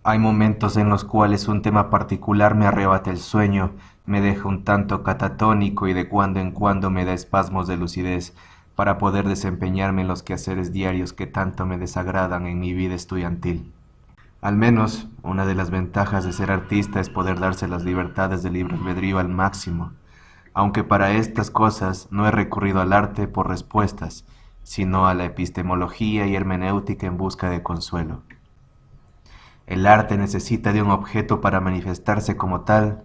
Hay momentos en los cuales un tema particular me arrebata el sueño, me deja un tanto catatónico y de cuando en cuando me da espasmos de lucidez para poder desempeñarme en los quehaceres diarios que tanto me desagradan en mi vida estudiantil. Al menos, una de las ventajas de ser artista es poder darse las libertades del libre albedrío al máximo, aunque para estas cosas no he recurrido al arte por respuestas, sino a la epistemología y hermenéutica en busca de consuelo. ¿El arte necesita de un objeto para manifestarse como tal?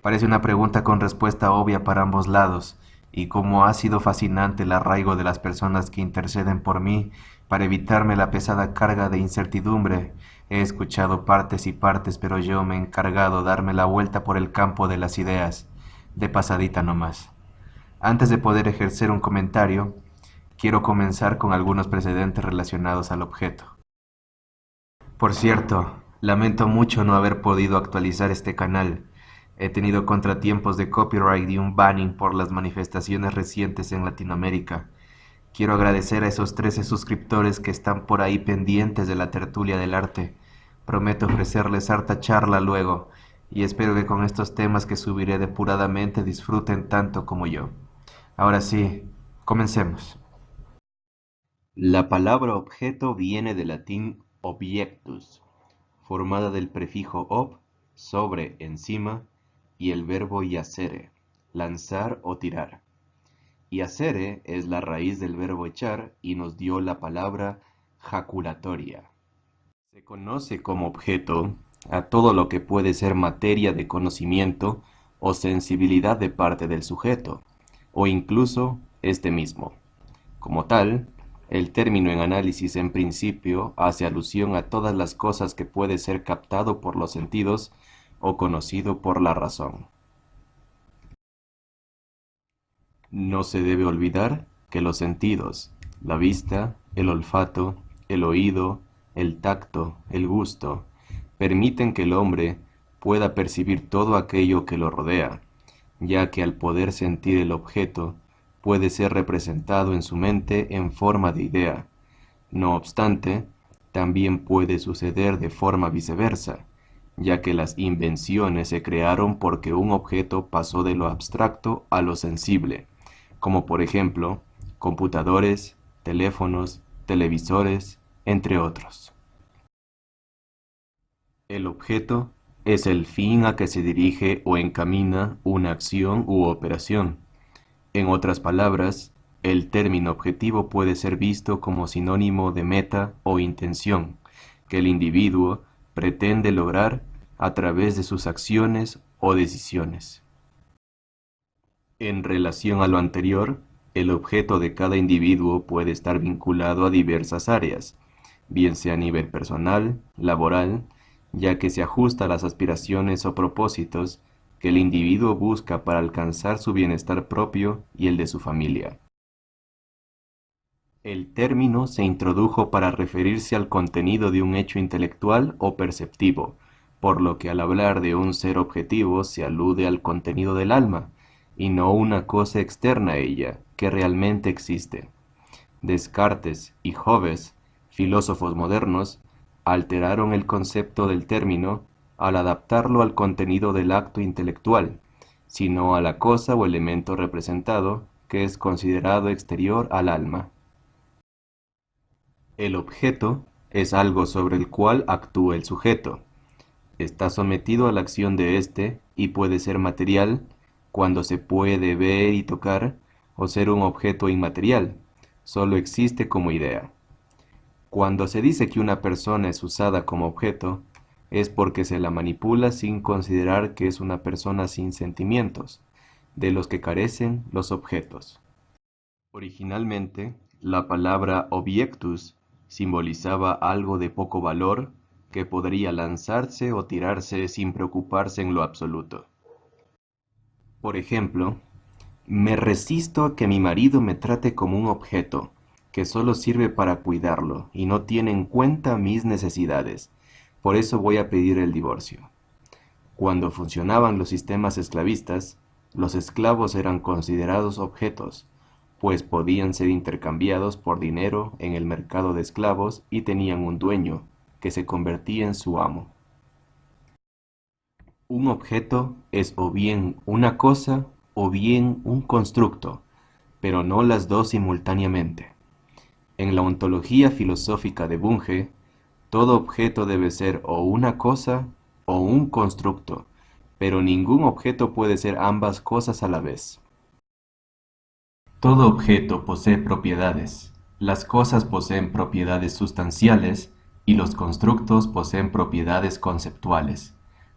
Parece una pregunta con respuesta obvia para ambos lados, y como ha sido fascinante el arraigo de las personas que interceden por mí para evitarme la pesada carga de incertidumbre, he escuchado partes y partes, pero yo me he encargado darme la vuelta por el campo de las ideas, de pasadita nomás. Antes de poder ejercer un comentario, quiero comenzar con algunos precedentes relacionados al objeto. Por cierto, lamento mucho no haber podido actualizar este canal. He tenido contratiempos de copyright y un banning por las manifestaciones recientes en Latinoamérica. Quiero agradecer a esos 13 suscriptores que están por ahí pendientes de la tertulia del arte. Prometo ofrecerles harta charla luego, y espero que con estos temas que subiré depuradamente disfruten tanto como yo. Ahora sí, comencemos. La palabra objeto viene del latín objectus, formada del prefijo ob, sobre, encima, y el verbo yacere, lanzar o tirar. Yacere es la raíz del verbo echar y nos dio la palabra jaculatoria. Se conoce como objeto a todo lo que puede ser materia de conocimiento o sensibilidad de parte del sujeto, o incluso este mismo. Como tal, el término en análisis en principio hace alusión a todas las cosas que puede ser captado por los sentidos o conocido por la razón. No se debe olvidar que los sentidos, la vista, el olfato, el oído, el tacto, el gusto, permiten que el hombre pueda percibir todo aquello que lo rodea, ya que al poder sentir el objeto, puede ser representado en su mente en forma de idea. No obstante, también puede suceder de forma viceversa, ya que las invenciones se crearon porque un objeto pasó de lo abstracto a lo sensible, como por ejemplo, computadores, teléfonos, televisores, entre otros. El objeto es el fin a que se dirige o encamina una acción u operación. En otras palabras, el término objetivo puede ser visto como sinónimo de meta o intención que el individuo pretende lograr a través de sus acciones o decisiones. En relación a lo anterior, el objeto de cada individuo puede estar vinculado a diversas áreas, bien sea a nivel personal, laboral, ya que se ajusta a las aspiraciones o propósitos que el individuo busca para alcanzar su bienestar propio y el de su familia. El término se introdujo para referirse al contenido de un hecho intelectual o perceptivo, por lo que al hablar de un ser objetivo se alude al contenido del alma, y no una cosa externa a ella, que realmente existe. Descartes y Hobbes, filósofos modernos, alteraron el concepto del término al adaptarlo al contenido del acto intelectual, sino a la cosa o elemento representado que es considerado exterior al alma. El objeto es algo sobre el cual actúa el sujeto. Está sometido a la acción de éste y puede ser material, cuando se puede ver y tocar, o ser un objeto inmaterial, solo existe como idea. Cuando se dice que una persona es usada como objeto, es porque se la manipula sin considerar que es una persona sin sentimientos, de los que carecen los objetos. Originalmente, la palabra objectus simbolizaba algo de poco valor que podría lanzarse o tirarse sin preocuparse en lo absoluto. Por ejemplo, me resisto a que mi marido me trate como un objeto, que solo sirve para cuidarlo y no tiene en cuenta mis necesidades. Por eso voy a pedir el divorcio. Cuando funcionaban los sistemas esclavistas, los esclavos eran considerados objetos, pues podían ser intercambiados por dinero en el mercado de esclavos y tenían un dueño, que se convertía en su amo. Un objeto es o bien una cosa o bien un constructo, pero no las dos simultáneamente. En la ontología filosófica de Bunge, todo objeto debe ser o una cosa o un constructo, pero ningún objeto puede ser ambas cosas a la vez. Todo objeto posee propiedades. Las cosas poseen propiedades sustanciales y los constructos poseen propiedades conceptuales.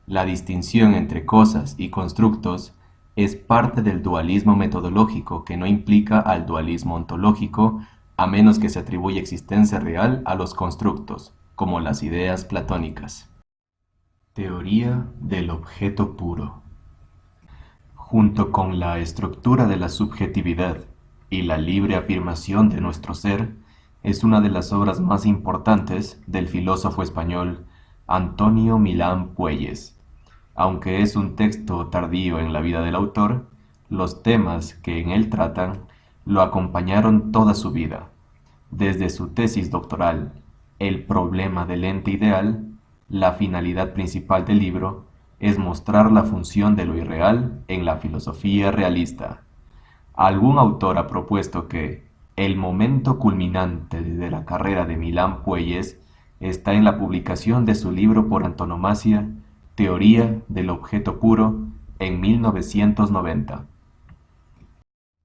La distinción entre cosas y constructos es parte del dualismo metodológico que no implica al dualismo ontológico a menos que se atribuya existencia real a los constructos, como las ideas platónicas. Teoría del objeto puro. Junto con la estructura de la subjetividad y la libre afirmación de nuestro ser, es una de las obras más importantes del filósofo español Antonio Milán Puelles. Aunque es un texto tardío en la vida del autor, los temas que en él tratan lo acompañaron toda su vida. Desde su tesis doctoral, El problema del ente ideal, la finalidad principal del libro es mostrar la función de lo irreal en la filosofía realista. Algún autor ha propuesto que el momento culminante de la carrera de Milán Puelles está en la publicación de su libro por antonomasia, Teoría del objeto puro, en 1990.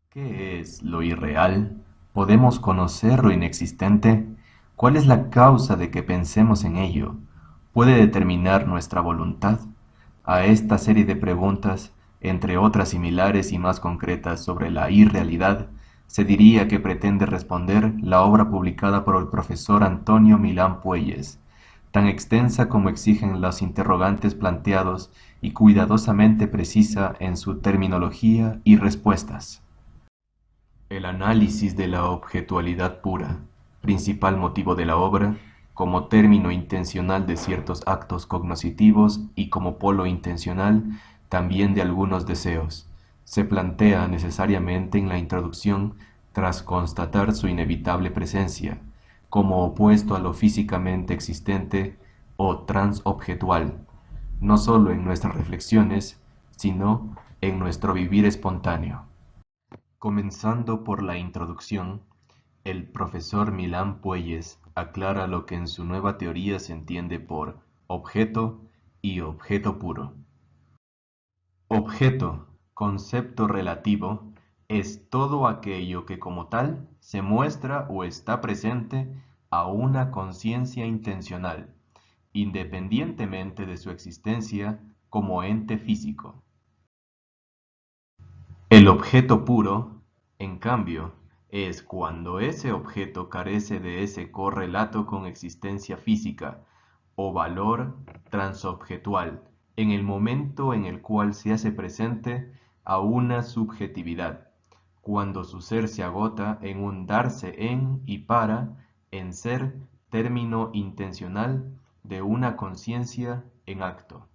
¿Qué es lo irreal? ¿Podemos conocer lo inexistente? ¿Cuál es la causa de que pensemos en ello? ¿Puede determinar nuestra voluntad? A esta serie de preguntas, entre otras similares y más concretas sobre la irrealidad, se diría que pretende responder la obra publicada por el profesor Antonio Milán Puelles, tan extensa como exigen los interrogantes planteados y cuidadosamente precisa en su terminología y respuestas. El análisis de la objetualidad pura, principal motivo de la obra, como término intencional de ciertos actos cognoscitivos y como polo intencional también de algunos deseos, se plantea necesariamente en la introducción tras constatar su inevitable presencia, como opuesto a lo físicamente existente o transobjetual, no sólo en nuestras reflexiones, sino en nuestro vivir espontáneo. Comenzando por la introducción, el profesor Milán Puelles aclara lo que en su nueva teoría se entiende por objeto y objeto puro. Objeto, concepto relativo, es todo aquello que como tal se muestra o está presente a una conciencia intencional, independientemente de su existencia como ente físico. El objeto puro, en cambio, es cuando ese objeto carece de ese correlato con existencia física o valor transobjetual en el momento en el cual se hace presente a una subjetividad, cuando su ser se agota en un darse en y para, en ser término intencional de una conciencia en acto.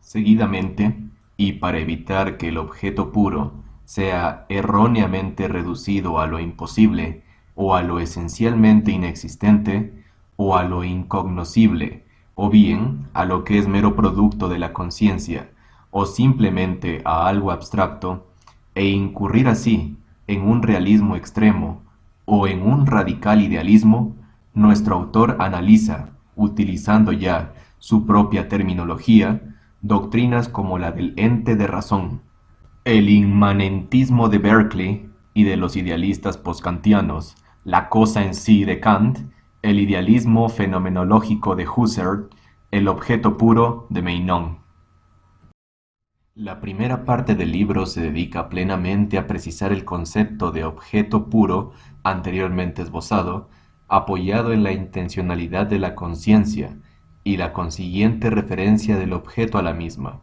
Seguidamente, y para evitar que el objeto puro sea erróneamente reducido a lo imposible, o a lo esencialmente inexistente, o a lo incognoscible, o bien a lo que es mero producto de la conciencia, o simplemente a algo abstracto, e incurrir así en un realismo extremo o en un radical idealismo, nuestro autor analiza, utilizando ya su propia terminología, doctrinas como la del ente de razón, el inmanentismo de Berkeley y de los idealistas postkantianos, la cosa en sí de Kant, el idealismo fenomenológico de Husserl, el objeto puro de Meinong. La primera parte del libro se dedica plenamente a precisar el concepto de objeto puro anteriormente esbozado, apoyado en la intencionalidad de la conciencia y la consiguiente referencia del objeto a la misma.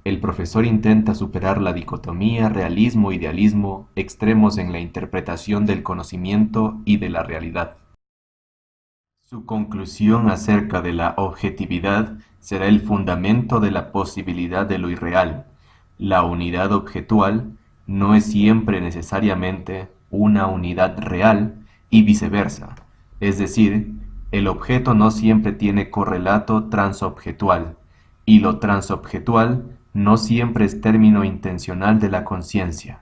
El profesor intenta superar la dicotomía realismo-idealismo, extremos en la interpretación del conocimiento y de la realidad. Su conclusión acerca de la objetividad será el fundamento de la posibilidad de lo irreal. La unidad objetual no es siempre necesariamente una unidad real y viceversa. Es decir, el objeto no siempre tiene correlato transobjetual, y lo transobjetual no siempre es término intencional de la conciencia.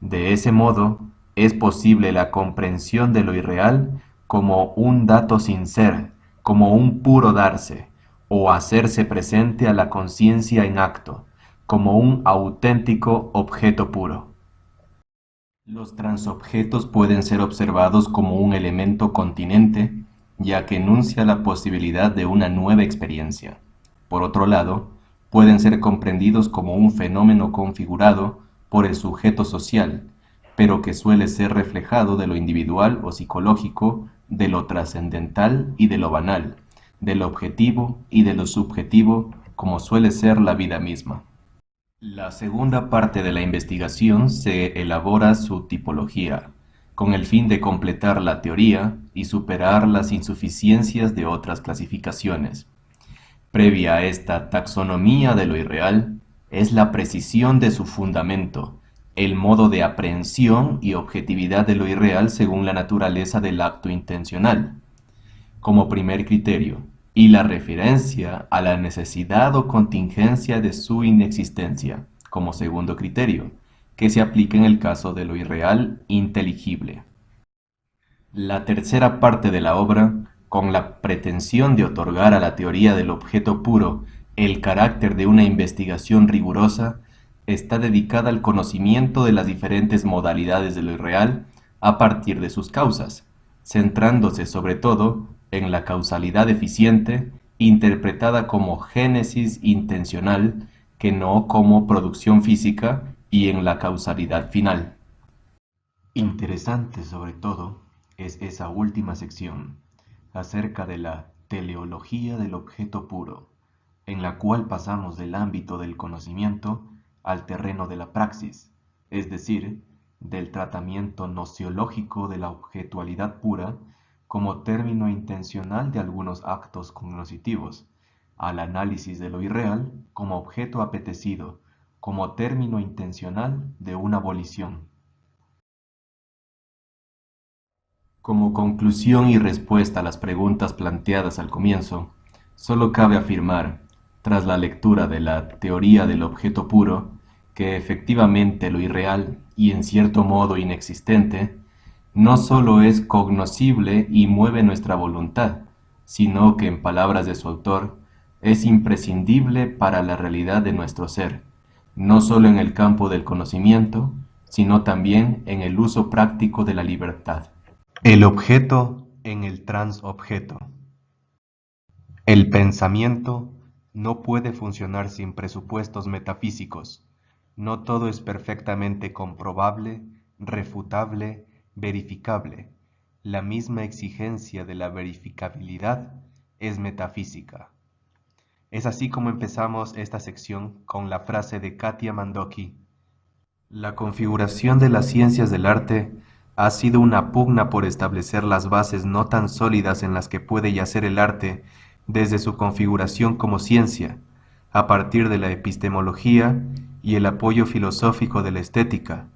De ese modo, es posible la comprensión de lo irreal como un dato sin ser, como un puro darse, o hacerse presente a la conciencia en acto, como un auténtico objeto puro. Los transobjetos pueden ser observados como un elemento continente, ya que enuncia la posibilidad de una nueva experiencia. Por otro lado, pueden ser comprendidos como un fenómeno configurado por el sujeto social, pero que suele ser reflejado de lo individual o psicológico, de lo trascendental y de lo banal, de lo objetivo y de lo subjetivo, como suele ser la vida misma. La segunda parte de la investigación se elabora su tipología, con el fin de completar la teoría y superar las insuficiencias de otras clasificaciones. Previa a esta taxonomía de lo irreal es la precisión de su fundamento, el modo de aprehensión y objetividad de lo irreal según la naturaleza del acto intencional, como primer criterio, y la referencia a la necesidad o contingencia de su inexistencia, como segundo criterio, que se aplica en el caso de lo irreal inteligible. La tercera parte de la obra, con la pretensión de otorgar a la teoría del objeto puro el carácter de una investigación rigurosa, está dedicada al conocimiento de las diferentes modalidades de lo irreal a partir de sus causas, centrándose sobre todo en la causalidad eficiente, interpretada como génesis intencional, que no como producción física, y en la causalidad final. Interesante sobre todo es esa última sección, acerca de la teleología del objeto puro, en la cual pasamos del ámbito del conocimiento al terreno de la praxis, es decir, del tratamiento nociológico de la objetualidad pura como término intencional de algunos actos cognoscitivos, al análisis de lo irreal como objeto apetecido, como término intencional de una volición. Como conclusión y respuesta a las preguntas planteadas al comienzo, solo cabe afirmar, tras la lectura de la teoría del objeto puro, que efectivamente lo irreal y en cierto modo inexistente no solo es cognoscible y mueve nuestra voluntad, sino que en palabras de su autor, es imprescindible para la realidad de nuestro ser, no solo en el campo del conocimiento, sino también en el uso práctico de la libertad. El objeto en el transobjeto. El pensamiento no puede funcionar sin presupuestos metafísicos. No todo es perfectamente comprobable, refutable, verificable. La misma exigencia de la verificabilidad es metafísica. Es así como empezamos esta sección con la frase de Katia Mandoki: la configuración de las ciencias del arte ha sido una pugna por establecer las bases no tan sólidas en las que puede yacer el arte desde su configuración como ciencia, a partir de la epistemología y el apoyo filosófico de la estética,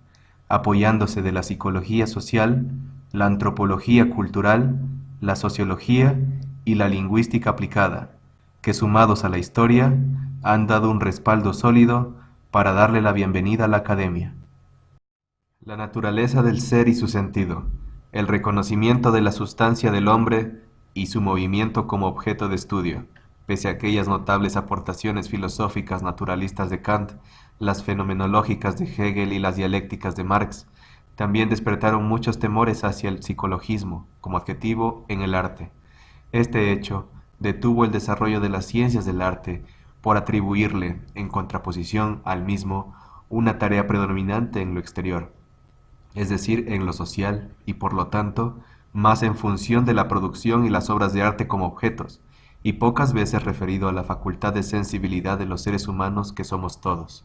apoyándose de la psicología social, la antropología cultural, la sociología y la lingüística aplicada, que sumados a la historia han dado un respaldo sólido para darle la bienvenida a la academia. La naturaleza del ser y su sentido, el reconocimiento de la sustancia del hombre y su movimiento como objeto de estudio, pese a aquellas notables aportaciones filosóficas naturalistas de Kant, las fenomenológicas de Hegel y las dialécticas de Marx, también despertaron muchos temores hacia el psicologismo como adjetivo en el arte. Este hecho detuvo el desarrollo de las ciencias del arte por atribuirle, en contraposición al mismo, una tarea predominante en lo exterior, es decir, en lo social, y por lo tanto, más en función de la producción y las obras de arte como objetos, y pocas veces referido a la facultad de sensibilidad de los seres humanos que somos todos.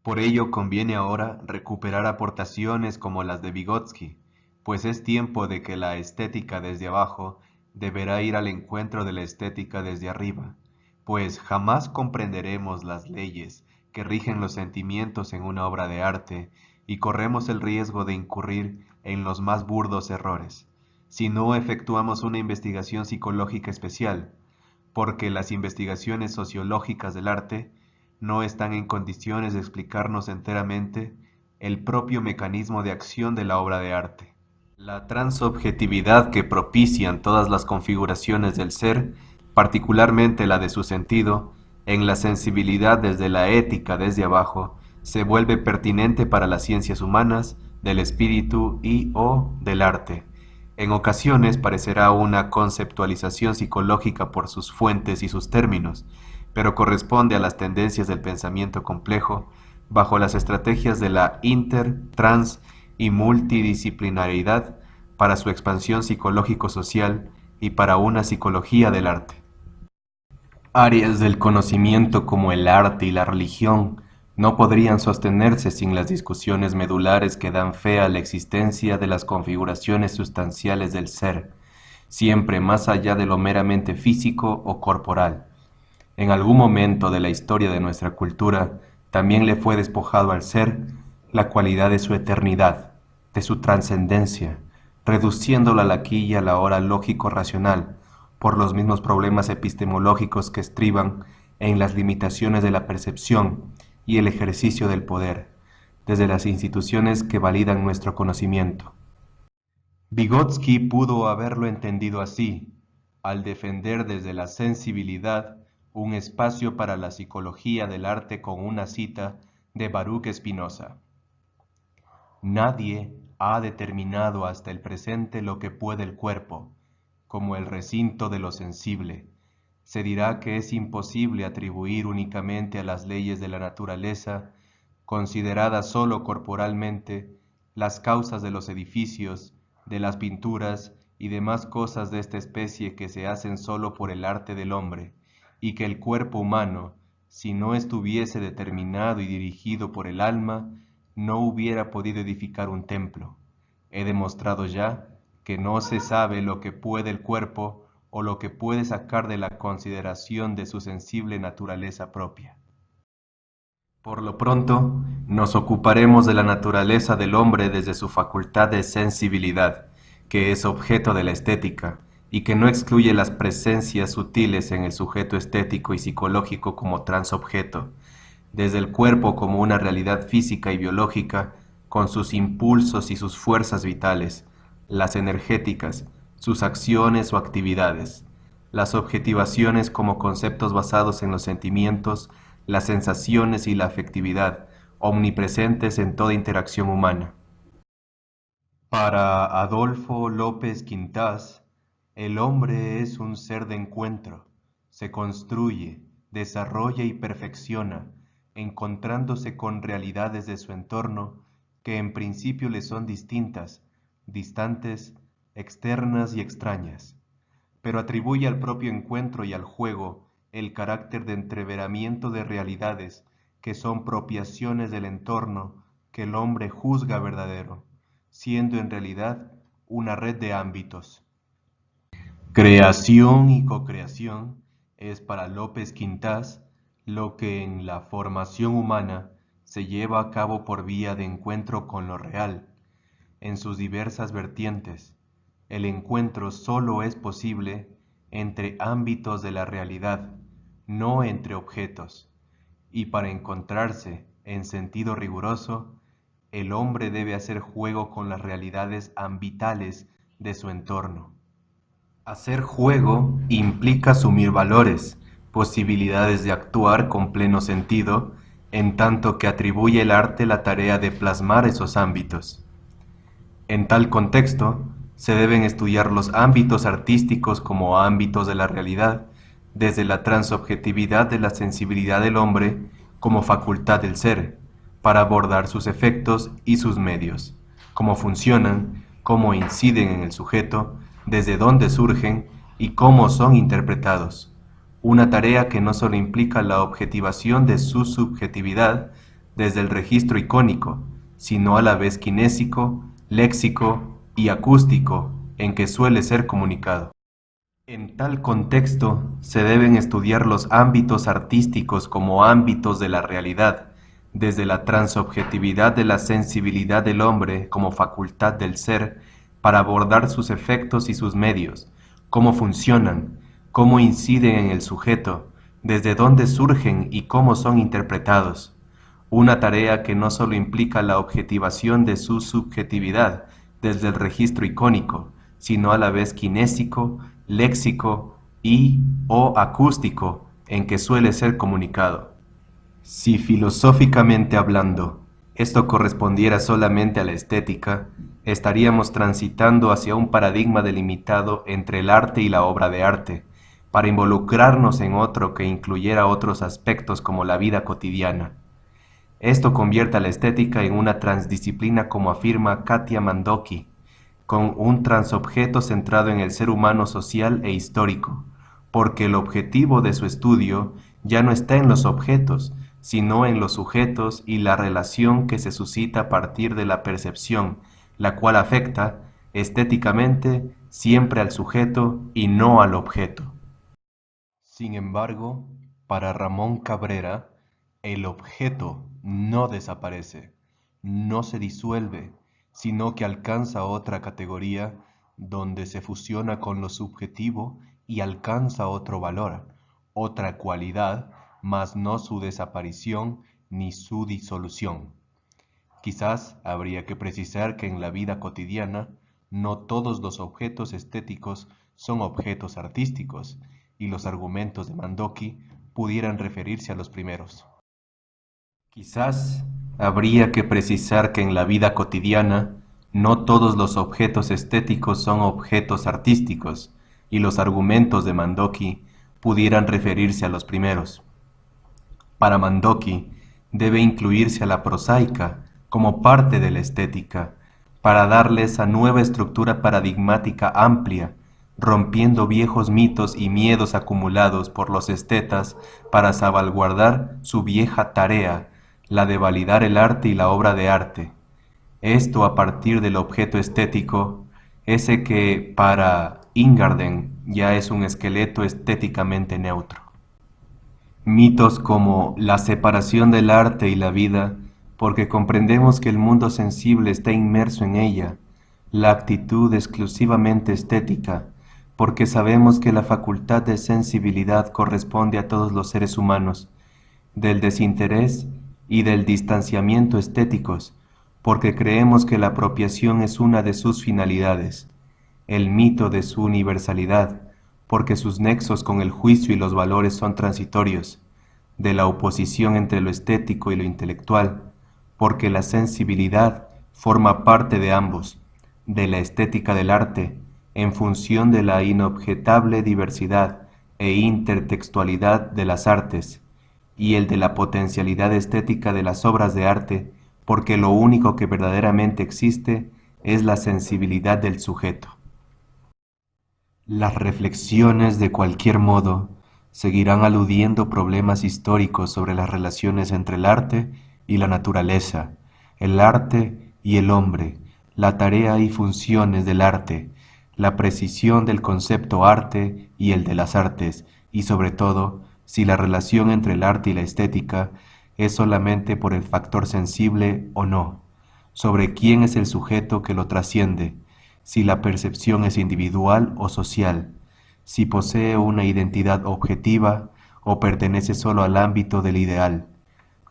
Por ello conviene ahora recuperar aportaciones como las de Vygotsky, pues es tiempo de que la estética desde abajo deberá ir al encuentro de la estética desde arriba, pues jamás comprenderemos las leyes que rigen los sentimientos en una obra de arte y corremos el riesgo de incurrir en los más burdos errores, si no efectuamos una investigación psicológica especial, porque las investigaciones sociológicas del arte no están en condiciones de explicarnos enteramente el propio mecanismo de acción de la obra de arte. La transobjetividad que propician todas las configuraciones del ser, particularmente la de su sentido, en la sensibilidad desde la ética desde abajo, se vuelve pertinente para las ciencias humanas, del espíritu y o del arte. En ocasiones parecerá una conceptualización psicológica por sus fuentes y sus términos, pero corresponde a las tendencias del pensamiento complejo bajo las estrategias de la inter, trans y multidisciplinariedad para su expansión psicológico-social y para una psicología del arte. Áreas del conocimiento como el arte y la religión no podrían sostenerse sin las discusiones medulares que dan fe a la existencia de las configuraciones sustanciales del ser, siempre más allá de lo meramente físico o corporal. En algún momento de la historia de nuestra cultura también le fue despojado al ser la cualidad de su eternidad, de su trascendencia, reduciéndola al aquí y a la hora lógico-racional, por los mismos problemas epistemológicos que estriban en las limitaciones de la percepción y el ejercicio del poder, desde las instituciones que validan nuestro conocimiento. Vygotsky pudo haberlo entendido así, al defender desde la sensibilidad un espacio para la psicología del arte con una cita de Baruch Spinoza. Nadie ha determinado hasta el presente lo que puede el cuerpo, como el recinto de lo sensible. Se dirá que es imposible atribuir únicamente a las leyes de la naturaleza, consideradas sólo corporalmente, las causas de los edificios, de las pinturas y demás cosas de esta especie que se hacen sólo por el arte del hombre, y que el cuerpo humano, si no estuviese determinado y dirigido por el alma, no hubiera podido edificar un templo. He demostrado ya que no se sabe lo que puede el cuerpo o lo que puede sacar de la consideración de su sensible naturaleza propia. Por lo pronto, nos ocuparemos de la naturaleza del hombre desde su facultad de sensibilidad, que es objeto de la estética, y que no excluye las presencias sutiles en el sujeto estético y psicológico como transobjeto, desde el cuerpo como una realidad física y biológica, con sus impulsos y sus fuerzas vitales, las energéticas, sus acciones o actividades, las objetivaciones como conceptos basados en los sentimientos, las sensaciones y la afectividad, omnipresentes en toda interacción humana. Para Adolfo López Quintás, el hombre es un ser de encuentro, se construye, desarrolla y perfecciona, encontrándose con realidades de su entorno que en principio le son distintas, distantes, externas y extrañas, pero atribuye al propio encuentro y al juego el carácter de entreveramiento de realidades que son propiaciones del entorno que el hombre juzga verdadero, siendo en realidad una red de ámbitos. Creación y cocreación es para López Quintás lo que en la formación humana se lleva a cabo por vía de encuentro con lo real, en sus diversas vertientes. El encuentro solo es posible entre ámbitos de la realidad, no entre objetos, y para encontrarse en sentido riguroso, el hombre debe hacer juego con las realidades ambitales de su entorno. Hacer juego implica asumir valores, posibilidades de actuar con pleno sentido, en tanto que atribuye el arte la tarea de plasmar esos ámbitos. En tal contexto, se deben estudiar los ámbitos artísticos como ámbitos de la realidad, desde la transobjetividad de la sensibilidad del hombre como facultad del ser, para abordar sus efectos y sus medios, cómo funcionan, cómo inciden en el sujeto, desde dónde surgen y cómo son interpretados. Una tarea que no solo implica la objetivación de su subjetividad desde el registro icónico, sino a la vez kinésico, léxico y acústico en que suele ser comunicado. En tal contexto, se deben estudiar los ámbitos artísticos como ámbitos de la realidad, desde la transobjetividad de la sensibilidad del hombre como facultad del ser, para abordar sus efectos y sus medios, cómo funcionan, cómo inciden en el sujeto, desde dónde surgen y cómo son interpretados. Una tarea que no solo implica la objetivación de su subjetividad desde el registro icónico, sino a la vez kinésico, léxico y o acústico en que suele ser comunicado. Si filosóficamente hablando, esto correspondiera solamente a la estética, estaríamos transitando hacia un paradigma delimitado entre el arte y la obra de arte, para involucrarnos en otro que incluyera otros aspectos como la vida cotidiana. Esto convierte a la estética en una transdisciplina como afirma Katia Mandoki, con un transobjeto centrado en el ser humano social e histórico, porque el objetivo de su estudio ya no está en los objetos, sino en los sujetos y la relación que se suscita a partir de la percepción, la cual afecta, estéticamente, siempre al sujeto y no al objeto. Sin embargo, para Ramón Cabrera, el objeto no desaparece, no se disuelve, sino que alcanza otra categoría donde se fusiona con lo subjetivo y alcanza otro valor, otra cualidad, mas no su desaparición ni su disolución. Quizás habría que precisar que en la vida cotidiana no todos los objetos estéticos son objetos artísticos, y los argumentos de Mandoki pudieran referirse a los primeros. Quizás habría que precisar que en la vida cotidiana no todos los objetos estéticos son objetos artísticos, y los argumentos de Mandoki pudieran referirse a los primeros. Para Mandoki, debe incluirse a la prosaica como parte de la estética, para darle esa nueva estructura paradigmática amplia, rompiendo viejos mitos y miedos acumulados por los estetas para salvaguardar su vieja tarea, la de validar el arte y la obra de arte. Esto a partir del objeto estético, ese que para Ingarden ya es un esqueleto estéticamente neutro. Mitos como la separación del arte y la vida, porque comprendemos que el mundo sensible está inmerso en ella, la actitud exclusivamente estética, porque sabemos que la facultad de sensibilidad corresponde a todos los seres humanos, del desinterés y del distanciamiento estéticos, porque creemos que la apropiación es una de sus finalidades, el mito de su universalidad, porque sus nexos con el juicio y los valores son transitorios, de la oposición entre lo estético y lo intelectual, porque la sensibilidad forma parte de ambos, de la estética del arte, en función de la inobjetable diversidad e intertextualidad de las artes, y el de la potencialidad estética de las obras de arte, porque lo único que verdaderamente existe es la sensibilidad del sujeto. Las reflexiones, de cualquier modo, seguirán aludiendo problemas históricos sobre las relaciones entre el arte y la naturaleza, el arte y el hombre, la tarea y funciones del arte, la precisión del concepto arte y el de las artes, y sobre todo, si la relación entre el arte y la estética es solamente por el factor sensible o no, sobre quién es el sujeto que lo trasciende, si la percepción es individual o social, si posee una identidad objetiva o pertenece solo al ámbito del ideal,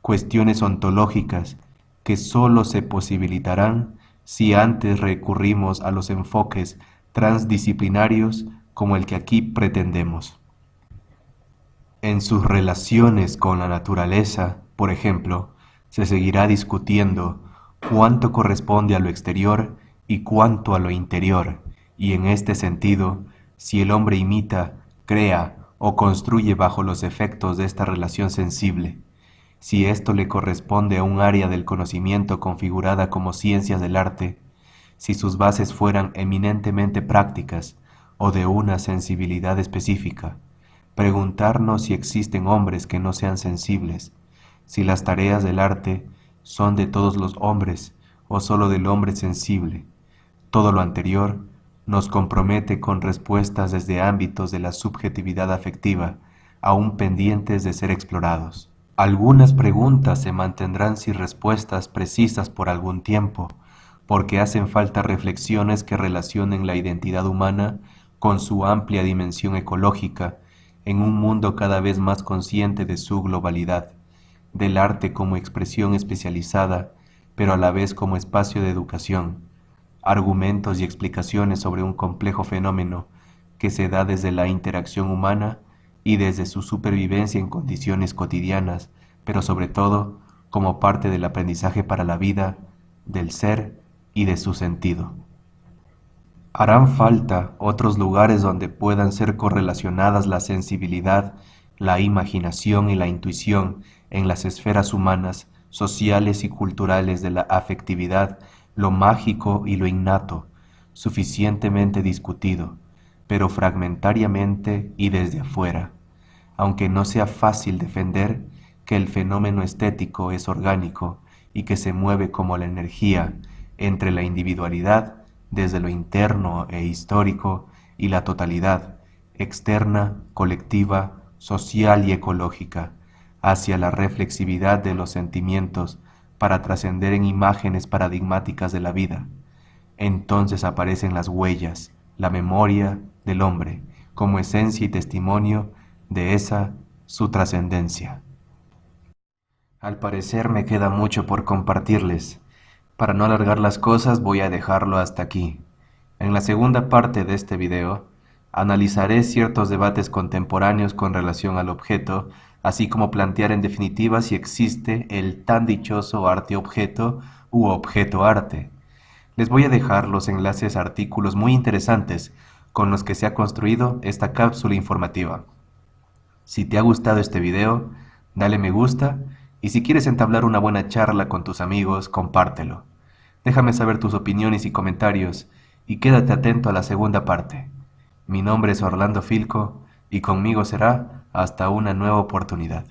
cuestiones ontológicas que sólo se posibilitarán si antes recurrimos a los enfoques transdisciplinarios como el que aquí pretendemos. En sus relaciones con la naturaleza, por ejemplo, se seguirá discutiendo cuánto corresponde a lo exterior y cuánto a lo interior, y en este sentido, si el hombre imita, crea o construye bajo los efectos de esta relación sensible, si esto le corresponde a un área del conocimiento configurada como ciencias del arte, si sus bases fueran eminentemente prácticas o de una sensibilidad específica, preguntarnos si existen hombres que no sean sensibles, si las tareas del arte son de todos los hombres o solo del hombre sensible. Todo lo anterior nos compromete con respuestas desde ámbitos de la subjetividad afectiva, aún pendientes de ser explorados. Algunas preguntas se mantendrán sin respuestas precisas por algún tiempo, porque hacen falta reflexiones que relacionen la identidad humana con su amplia dimensión ecológica, en un mundo cada vez más consciente de su globalidad, del arte como expresión especializada, pero a la vez como espacio de educación, argumentos y explicaciones sobre un complejo fenómeno que se da desde la interacción humana y desde su supervivencia en condiciones cotidianas, pero sobre todo como parte del aprendizaje para la vida, del ser y de su sentido. Harán falta otros lugares donde puedan ser correlacionadas la sensibilidad, la imaginación y la intuición en las esferas humanas, sociales y culturales de la afectividad, lo mágico y lo innato, suficientemente discutido, pero fragmentariamente y desde afuera, aunque no sea fácil defender que el fenómeno estético es orgánico y que se mueve como la energía entre la individualidad desde lo interno e histórico y la totalidad externa, colectiva, social y ecológica, hacia la reflexividad de los sentimientos para trascender en imágenes paradigmáticas de la vida. Entonces aparecen las huellas, la memoria del hombre, como esencia y testimonio de esa su trascendencia. Al parecer me queda mucho por compartirles. Para no alargar las cosas voy a dejarlo hasta aquí. En la segunda parte de este video, analizaré ciertos debates contemporáneos con relación al objeto, así como plantear en definitiva si existe el tan dichoso arte-objeto u objeto-arte. Les voy a dejar los enlaces a artículos muy interesantes con los que se ha construido esta cápsula informativa. Si te ha gustado este video, dale me gusta y si quieres entablar una buena charla con tus amigos, compártelo. Déjame saber tus opiniones y comentarios y quédate atento a la segunda parte. Mi nombre es Orlando Filco y conmigo será hasta una nueva oportunidad.